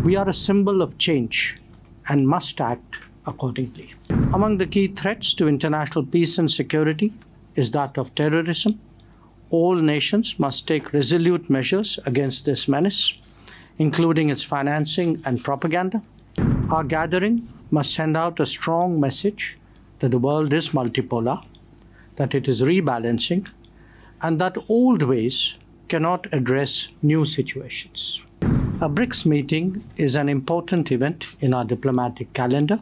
We are a symbol of change and must act accordingly. Among the key threats to international peace and security is that of terrorism. All nations must take resolute measures against this menace, including its financing and propaganda. Our gathering must send out a strong message that the world is multipolar, that it is rebalancing, and that old ways cannot address new situations. A BRICS meeting is an important event in our diplomatic calendar,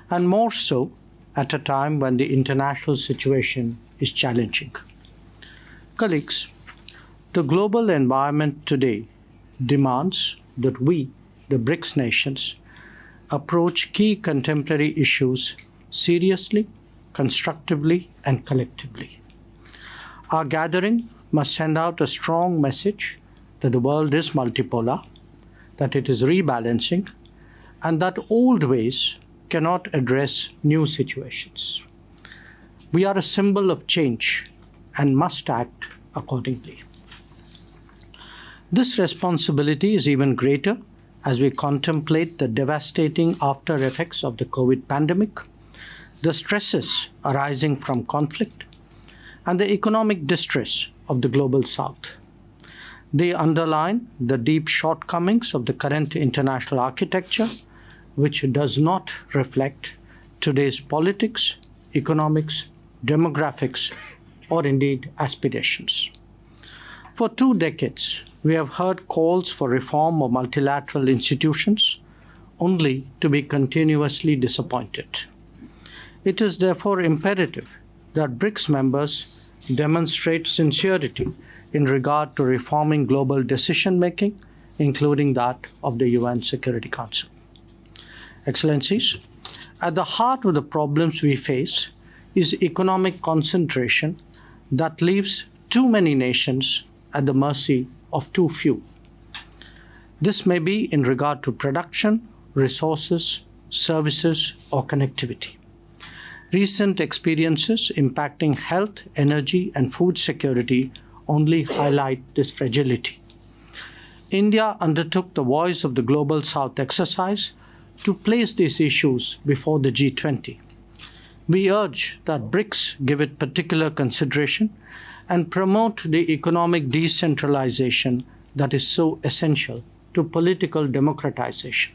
and more so at a time when the international situation is challenging. Colleagues, the global environment today demands that we, the BRICS nations, approach key contemporary issues seriously, constructively, and collectively. Our gathering must send out a strong message that the world is multipolar, that it is rebalancing, and that old ways cannot address new situations. We are a symbol of change and must act accordingly. This responsibility is even greater as we contemplate the devastating after effects of the COVID pandemic, the stresses arising from conflict, and the economic distress of the global South. They underline the deep shortcomings of the current international architecture, which does not reflect today's politics, economics, demographics, or indeed aspirations. For 2 decades, we have heard calls for reform of multilateral institutions, only to be continuously disappointed. It is therefore imperative that BRICS members demonstrate sincerity in regard to reforming global decision-making, including that of the UN Security Council. Excellencies, at the heart of the problems we face is economic concentration that leaves too many nations at the mercy of too few. This may be in regard to production, resources, services, or connectivity. Recent experiences impacting health, energy, and food security only highlight this fragility. India undertook the Voice of the Global South exercise to place these issues before the G20. We urge that BRICS give it particular consideration and promote the economic decentralization that is so essential to political democratization.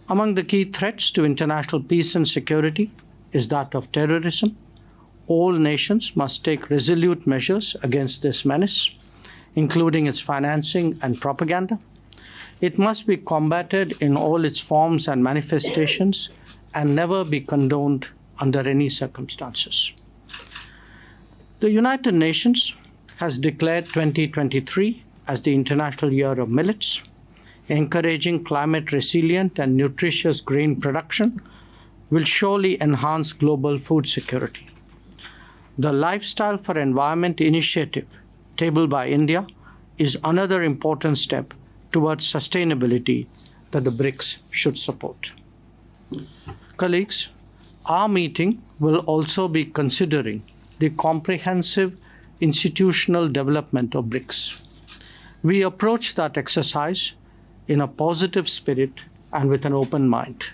Among the key threats to international peace and security is that of terrorism. All nations must take resolute measures against this menace, including its financing and propaganda. It must be combated in all its forms and manifestations and never be condoned under any circumstances. The United Nations has declared 2023 as the International Year of Millets. Encouraging climate resilient and nutritious grain production will surely enhance global food security. The Lifestyle for Environment initiative tabled by India is another important step towards sustainability that the BRICS should support. Colleagues, our meeting will also be considering the comprehensive institutional development of BRICS. We approach that exercise in a positive spirit and with an open mind.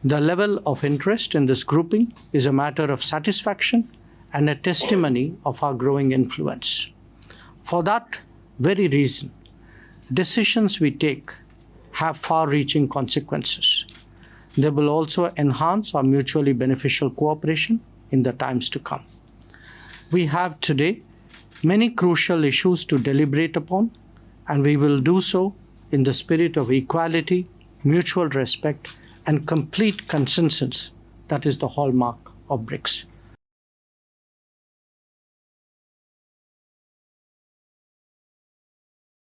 The level of interest in this grouping is a matter of satisfaction and a testimony of our growing influence. For that very reason, decisions we take have far-reaching consequences. They will also enhance our mutually beneficial cooperation in the times to come. We have today many crucial issues to deliberate upon, and we will do so in the spirit of equality, mutual respect, and complete consensus that is the hallmark of BRICS.